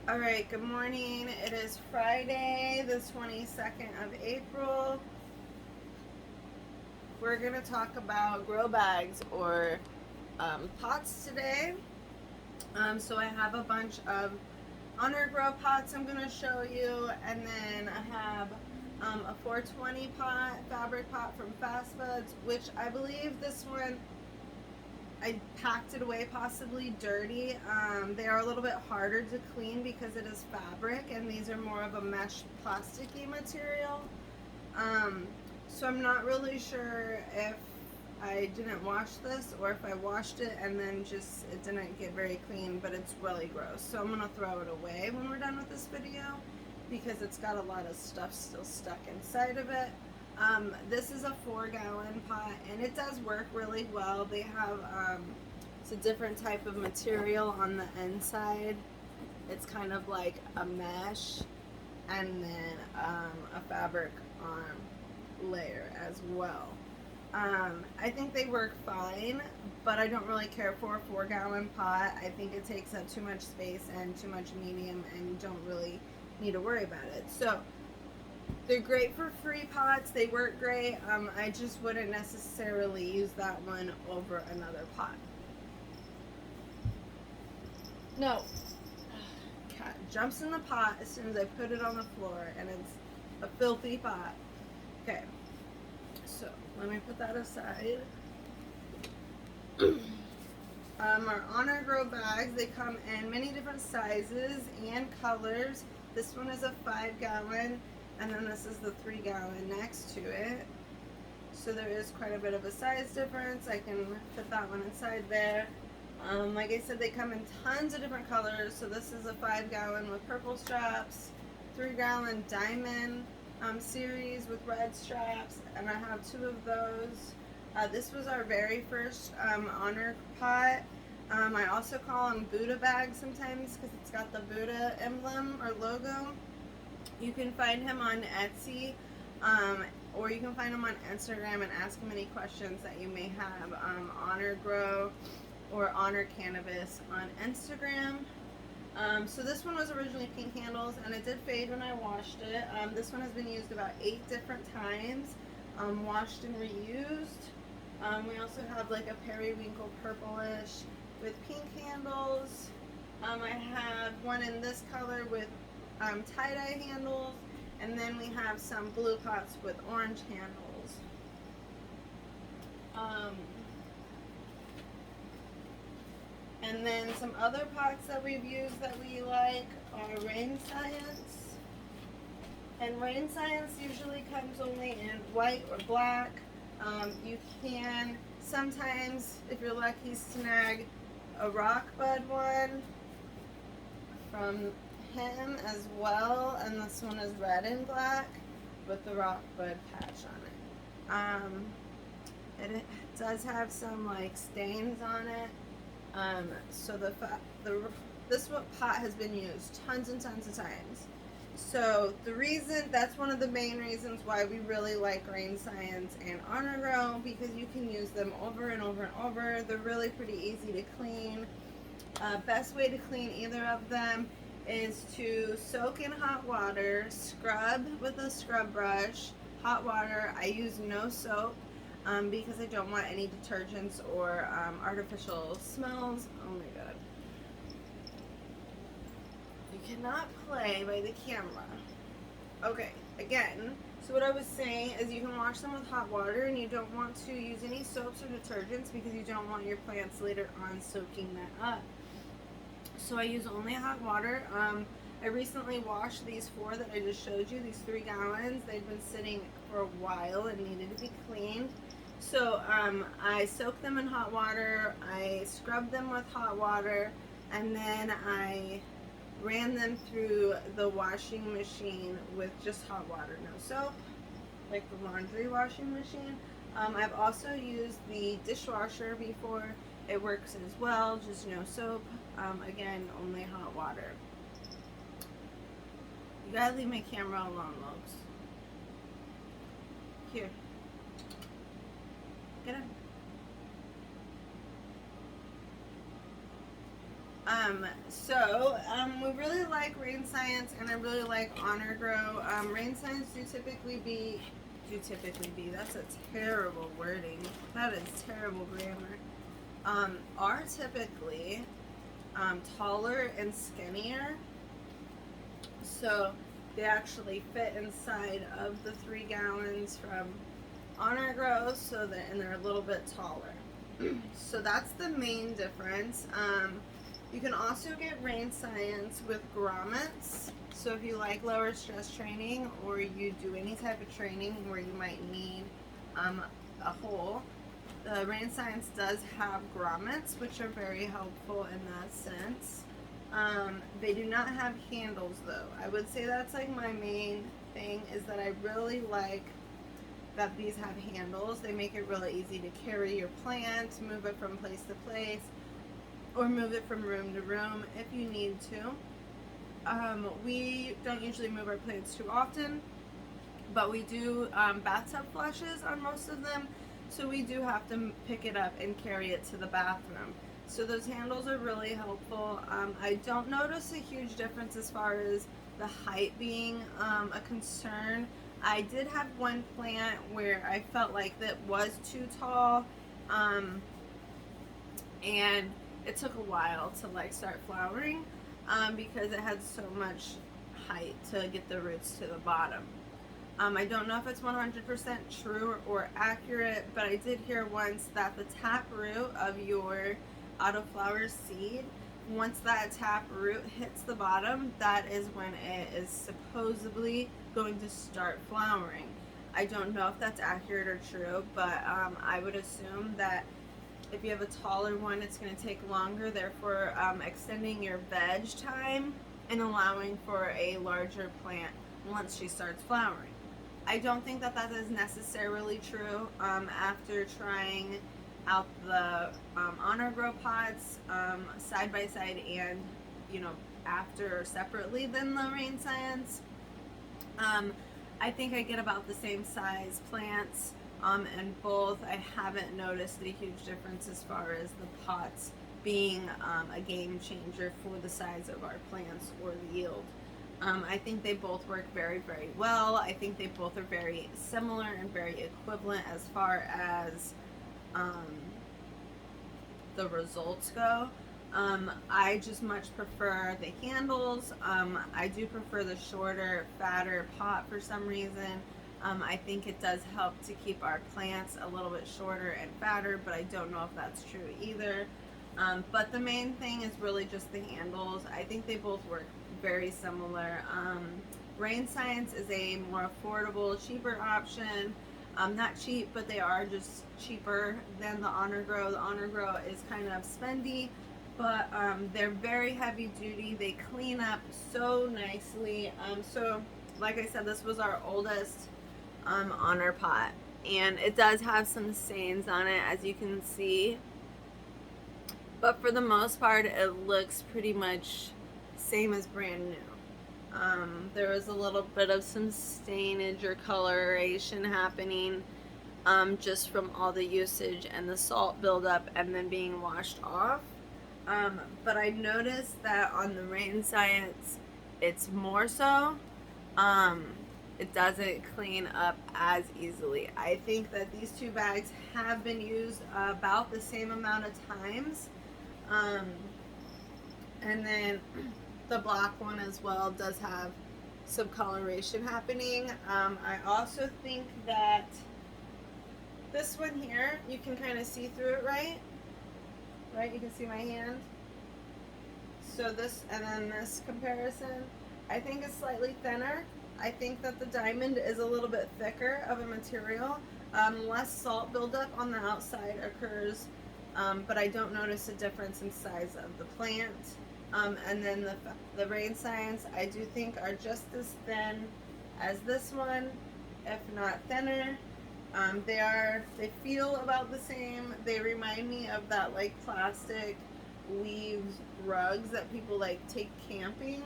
All right, good morning. It is Friday, the 22nd of April. We're going to talk about grow bags or pots today. So I have a bunch of honor grow pots I'm going to show you, and then I have a 420 pot, fabric pot from Fast Foods, which I believe this one I packed it away possibly dirty. They are a little bit harder to clean because it is fabric, and these are more of a mesh plasticky material. Um, so I'm not really sure if I didn't wash this or if I washed it and then just it didn't get very clean, but it's really gross. So I'm gonna throw it away when we're done with this video because it's got a lot of stuff still stuck inside of it. This is a 4-gallon pot, and it does work really well. They have it's a different type of material on the inside. It's kind of like a mesh, and then a fabric layer as well. I think they work fine, but I don't really care for a 4-gallon pot. I think it takes up too much space and too much medium, and you don't really need to worry about it. So they're great for free pots. They work great. I just wouldn't necessarily use that one over another pot. No. Cat jumps in the pot as soon as I put it on the floor, and it's a filthy pot. Okay, so let me put that aside. Our Honor Grow bags, they come in many different sizes and colors. This one is a 5-gallon, and then this is the 3-gallon next to it. So there is quite a bit of a size difference. I can fit that one inside there. Like I said, they come in tons of different colors. So this is a 5-gallon with purple straps, 3-gallon diamond series with red straps, and I have 2 of those. This was our very first honor pot. I also call them Buddha bags sometimes because it's got the Buddha emblem or logo. You can find him on Etsy, or you can find him on Instagram and ask him any questions that you may have. Honor Grow or Honor Cannabis on Instagram. So this one was originally pink handles, and it did fade when I washed it. This one has been used about 8 different times, washed and reused. We also have like a periwinkle purplish with pink handles. I have one in this color with tie-dye handles, and then we have some blue pots with orange handles. And then some other pots that we've used that we like are rainscience. And rainscience usually comes only in white or black. You can sometimes, if you're lucky, snag a rock bud one from him as well, and this one is red and black with the rock bud patch on it. It does have some like stains on it. So this pot has been used tons and tons of times. So that's one of the main reasons why we really like rainscience and Honor Grow, because you can use them over and over and over. They're really pretty easy to clean. Best way to clean either of them is to soak in hot water, scrub with a scrub brush, hot water. I use no soap because I don't want any detergents or artificial smells. Oh my god. You cannot play by the camera. Okay, again, so what I was saying is you can wash them with hot water, and you don't want to use any soaps or detergents because you don't want your plants later on soaking that up. So I use only hot water. I recently washed these 4 that I just showed you, these 3 gallons. They've been sitting for a while and needed to be cleaned. So I soaked them in hot water, I scrubbed them with hot water, and then I ran them through the washing machine with just hot water, no soap, like the laundry washing machine. I've also used the dishwasher before. It works as well, just no soap. Again, only hot water. You gotta leave my camera alone, folks. Here. Get up. We really like Rain Science, and I really like Honor Grow. Rain Science do typically be, that's a terrible wording. That is terrible grammar. Are typically taller and skinnier. So they actually fit inside of the 3 gallons from Honor Grow, and they're a little bit taller. So that's the main difference. You can also get Rain Science with grommets. So if you like lower stress training, or you do any type of training where you might need a hole, the Rain Science does have grommets, which are very helpful in that sense. They do not have handles though. I would say that's like my main thing, is that I really like that these have handles. They make it really easy to carry your plant, move it from place to place, or move it from room to room if you need to. We don't usually move our plants too often, but we do bathtub flushes on most of them, so we do have to pick it up and carry it to the bathroom. So those handles are really helpful. I don't notice a huge difference as far as the height being a concern. I did have one plant where I felt like that was too tall, and it took a while to like start flowering because it had so much height to get the roots to the bottom. I don't know if it's 100% true or accurate, but I did hear once that the tap root of your autoflower seed, once that tap root hits the bottom, that is when it is supposedly going to start flowering. I don't know if that's accurate or true, but I would assume that if you have a taller one, it's going to take longer, therefore extending your veg time and allowing for a larger plant once she starts flowering. I don't think that that is necessarily true. After trying out the Honor Grow pots side by side, and after separately than the Rain Science, I think I get about the same size plants. And both, I haven't noticed a huge difference as far as the pots being a game changer for the size of our plants or the yield. I think they both work very, very well. I think they both are very similar and very equivalent as far as the results go. I just much prefer the handles. I do prefer the shorter, fatter pot for some reason. I think it does help to keep our plants a little bit shorter and fatter, but I don't know if that's true either. But the main thing is really just the handles. I think they both work very similar. Rain Science is a more affordable, cheaper option. Not cheap, but they are just cheaper than the Honor Grow. The Honor Grow is kind of spendy, but they're very heavy duty. They clean up so nicely. So like I said, this was our oldest Honor pot, and it does have some stains on it, as you can see, but for the most part it looks pretty much same as brand new. There was a little bit of some stainage or coloration happening just from all the usage and the salt buildup and then being washed off. But I noticed that on the Rain Science it's more so. It doesn't clean up as easily. I think that these 2 bags have been used about the same amount of times. And then the black one as well does have some coloration happening. I also think that this one here, you can kind of see through it, right? Right, you can see my hand. So this, and then this comparison, I think is slightly thinner. I think that the diamond is a little bit thicker of a material. Less salt buildup on the outside occurs, but I don't notice a difference in size of the plant. And then the Rain Science, I do think are just as thin as this one, if not thinner. They feel about the same. They remind me of that like plastic leaves rugs that people like take camping.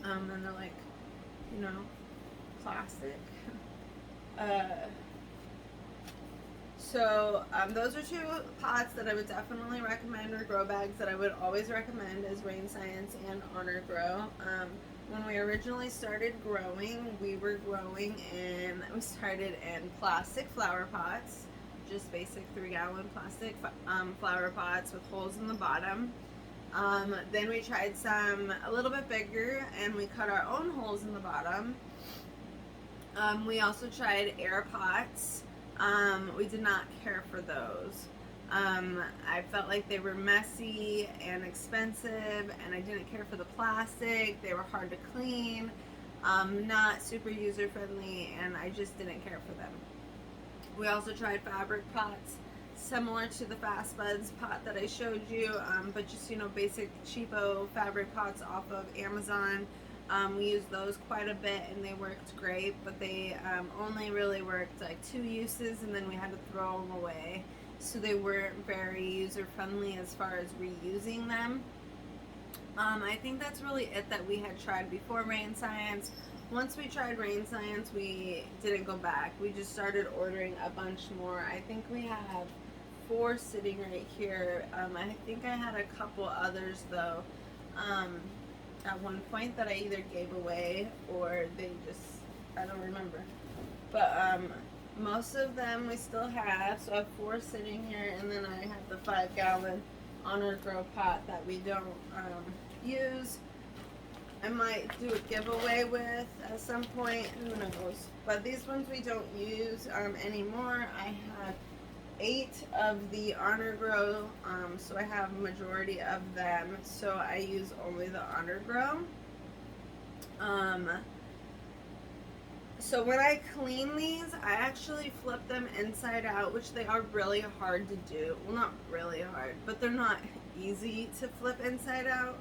And they're like, plastic. So those are two pots that I would definitely recommend, or grow bags that I would always recommend, is Rain Science and Honor Grow. When we originally started growing, we started in plastic flower pots, just basic 3-gallon plastic flower pots with holes in the bottom. Then we tried some a little bit bigger, and we cut our own holes in the bottom. We also tried air pots. We did not care for those. I felt like they were messy and expensive, and I didn't care for the plastic. They were hard to clean, not super user friendly, and I just didn't care for them. We also tried fabric pots, similar to the Fast Buds pot that I showed you, but just, basic cheapo fabric pots off of Amazon. We used those quite a bit, and they worked great, but they only really worked like 2 uses, and then we had to throw them away. So they weren't very user friendly as far as reusing them. I think that's really it that we had tried before Rain Science. Once we tried Rain Science, we didn't go back. We just started ordering a bunch more. I think we have 4 sitting right here. I think I had a couple others though. At one point that I either gave away or they just, I don't remember. But most of them we still have. So I have 4 sitting here, and then I have the 5-gallon Honor Grow pot that we don't use. I might do a giveaway with at some point, who knows. But these ones we don't use anymore. I have 8 of the Honor Grow, so I have a majority of them, so I use only the Honor Grow. So when I clean these, I actually flip them inside out, which they are really hard to do. Well, not really hard, but they're not easy to flip inside out.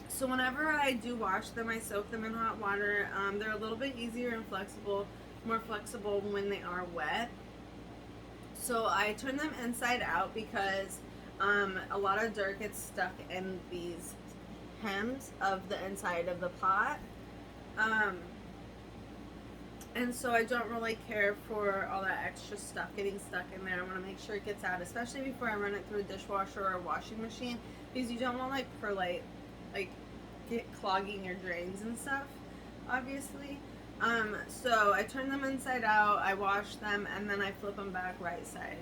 So whenever I do wash them, I soak them in hot water. They're a little bit easier and flexible, more flexible when they are wet. So I turn them inside out because a lot of dirt gets stuck in these hems of the inside of the pot. And so I don't really care for all that extra stuff getting stuck in there. I want to make sure it gets out, especially before I run it through a dishwasher or a washing machine, because you don't want perlite get clogging your drains and stuff, obviously. So I turn them inside out, I wash them, and then I flip them back right side.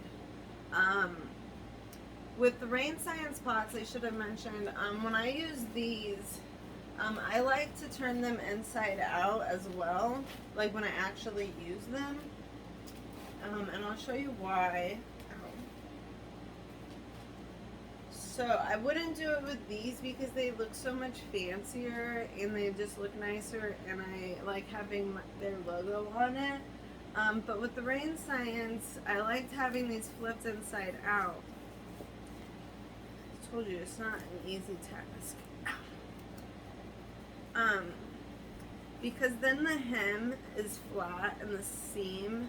With the Rain Science pots, I should have mentioned, when I use these, I like to turn them inside out as well, like when I actually use them. And I'll show you why. So I wouldn't do it with these because they look so much fancier and they just look nicer, and I like having their logo on it. But with the Rain Science, I liked having these flipped inside out. I told you it's not an easy task. Because then the hem is flat and the seam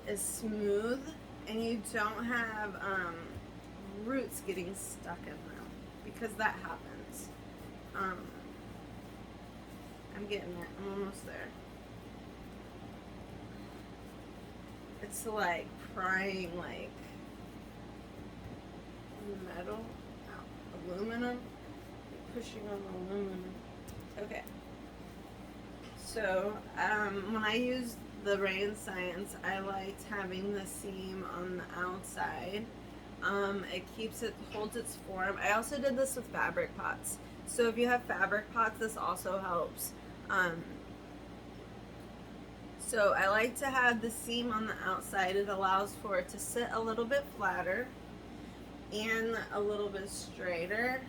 is smooth, and you don't have roots getting stuck in them, because that happens. I'm getting it. I'm almost there. It's like prying metal, aluminum, pushing on aluminum. Okay. So when I use the Rain Science, I liked having the seam on the outside. It holds its form. I also did this with fabric pots. So if you have fabric pots, this also helps. So I like to have the seam on the outside. It allows for it to sit a little bit flatter and a little bit straighter.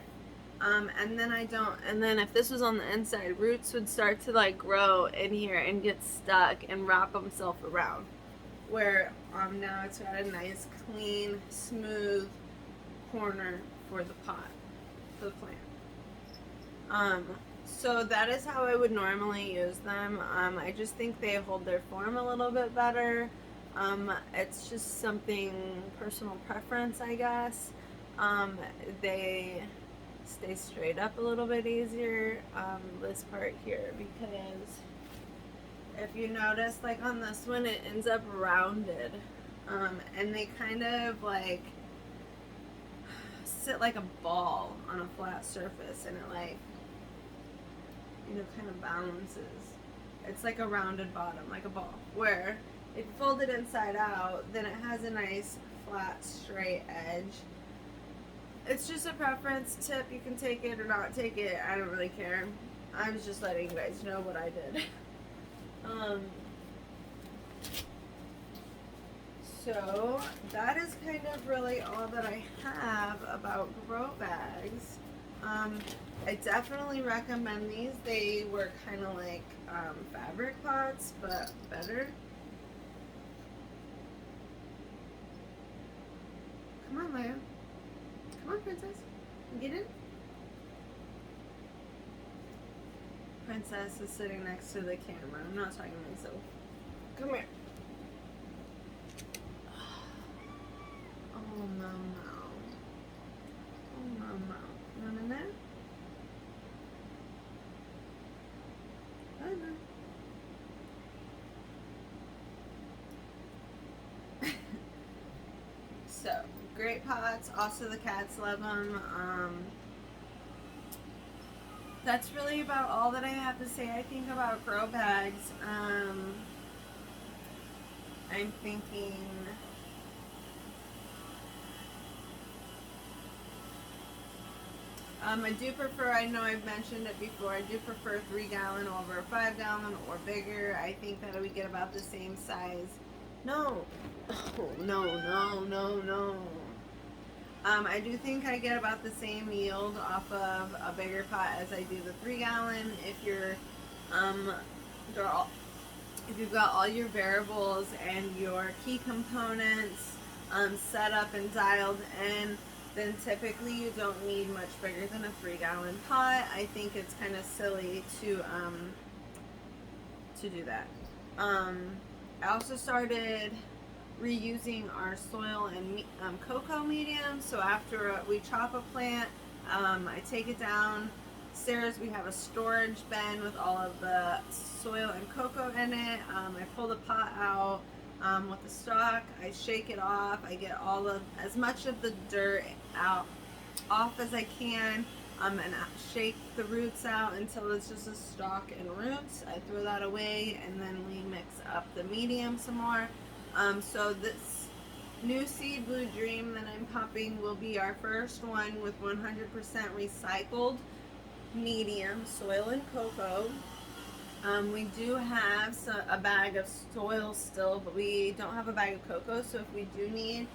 And then if this was on the inside, roots would start to grow in here and get stuck and wrap themselves around. Where now it's got a nice, clean, smooth corner for the pot, for the plant. So that is how I would normally use them. I just think they hold their form a little bit better. It's just something personal preference, I guess. They stay straight up a little bit easier, this part here, because if you notice, like on this one, it ends up rounded. And they kind of like sit like a ball on a flat surface, and it like, you know, kind of balances. It's like a rounded bottom, like a ball. Where if you fold it inside out, then it has a nice flat straight edge. It's just a preference tip. You can take it or not take it. I don't really care. I was just letting you guys know what I did. So that is kind of really all that I have about grow bags. I definitely recommend these. They were kind of like fabric pots, but better. Come on, Leia. Come on, princess. Get in. Princess is sitting next to the camera. I'm not talking to myself. Come here. Oh, no, no. Oh, no, no. You want in there? Oh, no. So, great pots. Also, the cats love them. That's really about all that I have to say, I think, about grow bags. I'm thinking... I do prefer, I know I've mentioned it before, I do prefer 3-gallon over 5-gallon or bigger. I think that we get about the same size. No. Oh, no. I do think I get about the same yield off of a bigger pot as I do the 3-gallon. If you're, if you've got all your variables and your key components set up and dialed in, then typically you don't need much bigger than a 3-gallon pot. I think it's kind of silly to do that. I also started reusing our soil and cocoa medium. So after we chop a plant, I take it downstairs. We have a storage bin with all of the soil and cocoa in it. I pull the pot out with the stalk. I shake it off. I get all of as much of the dirt off as I can, and I shake the roots out until it's just a stalk and roots. I throw that away, and then we mix up the medium some more. So this new Seed Blue Dream that I'm popping will be our first one with 100% recycled medium soil and cocoa. We do have a bag of soil still, but we don't have a bag of cocoa. So if we do need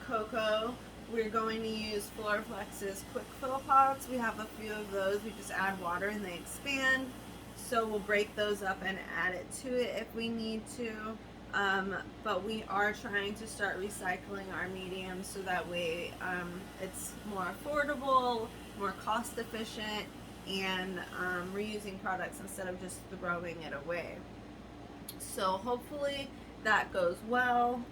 cocoa, we're going to use Floraflex's quick fill pots. We have a few of those. We just add water and they expand. So we'll break those up and add it to it if we need to. But we are trying to start recycling our medium so that way it's more affordable, more cost efficient, and reusing products instead of just throwing it away. So hopefully that goes well.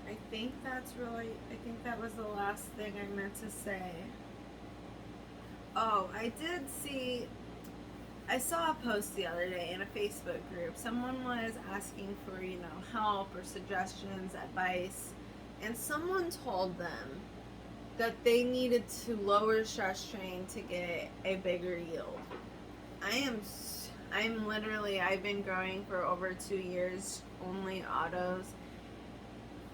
I think that was the last thing I meant to say. Oh, I saw a post the other day in a Facebook group. Someone was asking for, help or suggestions, advice, and someone told them that they needed to lower stress strain to get a bigger yield. I've been growing for over 2 years, only autos,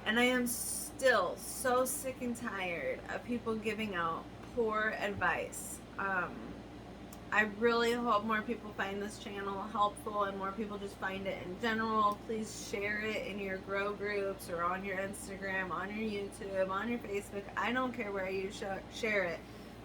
and I am still so sick and tired of people giving out poor advice. I really hope more people find this channel helpful and more people just find it in general. Please share it in your grow groups or on your Instagram, on your YouTube, on your Facebook. I don't care where you share it.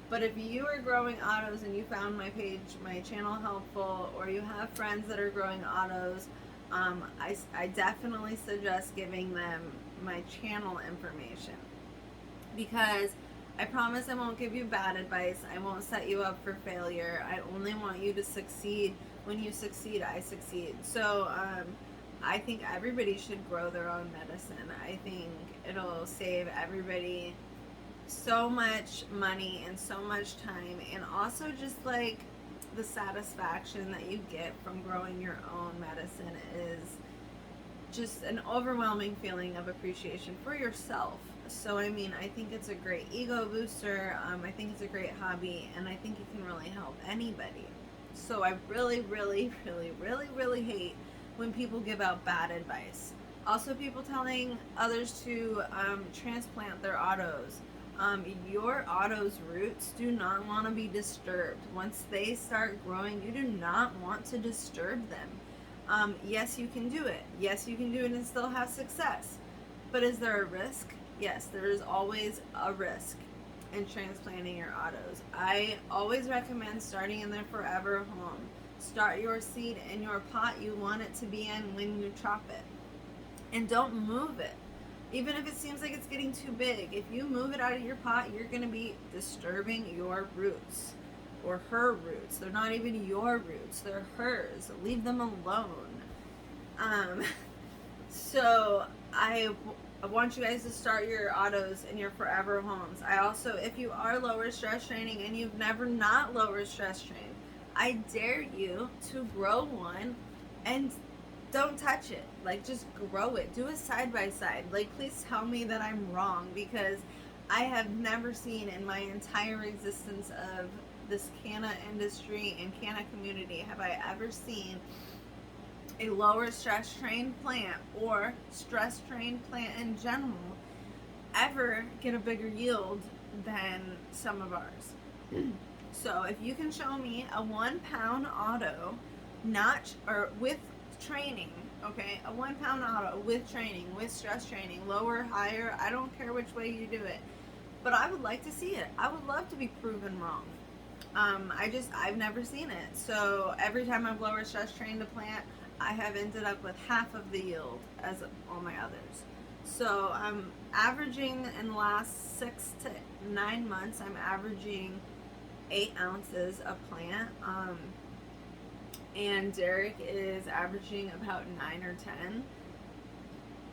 But if you are growing autos and you found my page, my channel helpful, or you have friends that are growing autos, I definitely suggest giving them my channel information, because I promise I won't give you bad advice. I won't set you up for failure. I only want you to succeed. When you succeed, I succeed. So I think everybody should grow their own medicine. I think it'll save everybody so much money and so much time, and also just like the satisfaction that you get from growing your own medicine is just an overwhelming feeling of appreciation for yourself. So, I mean, I think it's a great ego booster. I think it's a great hobby, and I think it can really help anybody. So, I really, really, really, really, really hate when people give out bad advice. Also, people telling others to transplant their autos. Your auto's roots do not want to be disturbed. Once they start growing, you do not want to disturb them. Yes, you can do it. Yes, you can do it and still have success. But is there a risk? Yes, there is always a risk in transplanting your autos. I always recommend starting in their forever home. Start your seed in your pot you want it to be in when you chop it. And don't move it. Even if it seems like it's getting too big, if you move it out of your pot, you're going to be disturbing your roots. Or her roots. They're not even your roots, they're hers. Leave them alone. So I want you guys to start your autos in your forever homes. I also, if you are lower stress training and you've never not lower stress trained, I dare you to grow one and don't touch it. Like, just grow it. Do a side by side. Like, please tell me that I'm wrong, because I have never seen in my entire existence of this canna industry and canna community have I ever seen a lower stress trained plant or stress trained plant in general ever get a bigger yield than some of ours. So if you can show me a 1 pound auto, not or with training, okay, a 1 pound auto with training, with stress training, lower, higher, I don't care which way you do it, but I would like to see it. I would love to be proven wrong. I've never seen it. So every time I've lower stress trained a plant, I have ended up with half of the yield as all my others. So I'm averaging in the last 6 to 9 months, I'm averaging 8 ounces a plant. And Derek is averaging about 9 or 10.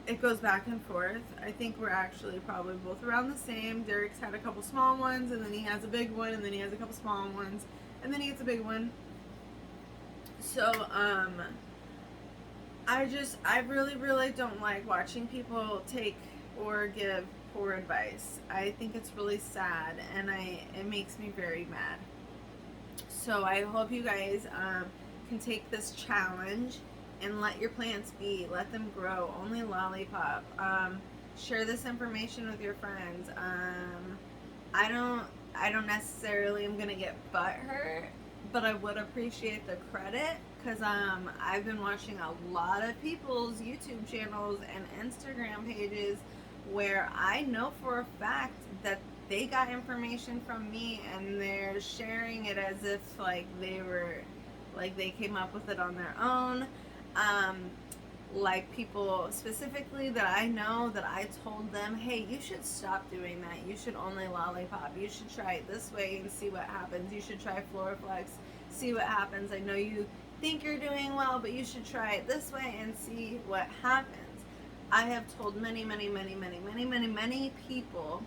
It goes back and forth. I think we're actually probably both around the same. Derek's had a couple small ones, and then he has a big one, and then he has a couple small ones, and then he gets a big one. So, I really, really don't like watching people take or give poor advice. I think it's really sad, and it makes me very mad. So I hope you guys can take this challenge and let your plants be. Let them grow. Only lollipop. Share this information with your friends. I don't necessarily am gonna get butthurt, but I would appreciate the credit, because I've been watching a lot of people's YouTube channels and Instagram pages where I know for a fact that they got information from me and they're sharing it as if like they came up with it on their own. Like people specifically that I know that I told them, hey, you should stop doing that. You should only lollipop. You should try it this way and see what happens. You should try Floraflex, see what happens. I know you think you're doing well, but you should try it this way and see what happens. I have told many, many, many, many, many, many, many people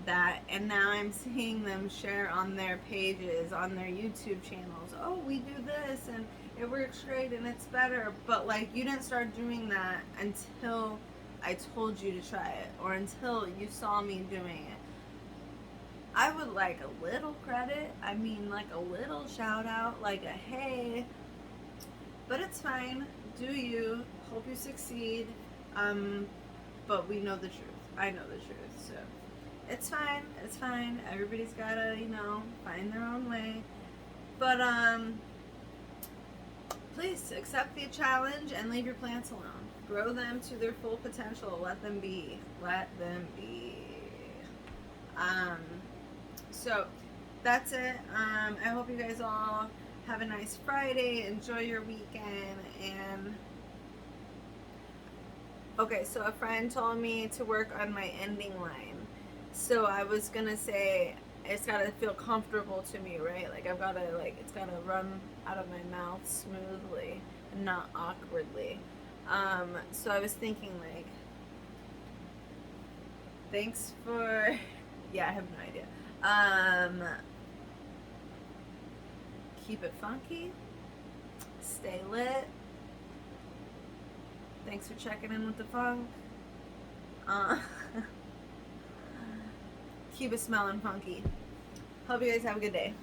that, and now I'm seeing them share on their pages, on their YouTube channels. Oh, we do this and it works great and it's better. But like, you didn't start doing that until I told you to try it, or until you saw me doing it. I would like a little credit. I mean, like a little shout out, like a hey. But it's fine. Do you. Hope you succeed. But we know the truth. I know the truth. So it's fine. It's fine. Everybody's gotta, find their own way. But please accept the challenge and leave your plants alone. Grow them to their full potential. Let them be. Let them be. So that's it. I hope you guys all have a nice Friday. Enjoy your weekend. And okay, so a friend told me to work on my ending line. So I was gonna say, it's gotta feel comfortable to me, right? Like I've gotta, it's gotta run out of my mouth smoothly and not awkwardly. So I was thinking, thanks for Yeah, I have no idea. Keep it funky. Stay lit. Thanks for checking in with the funk. Uh, keep it smelling funky. Hope you guys have a good day.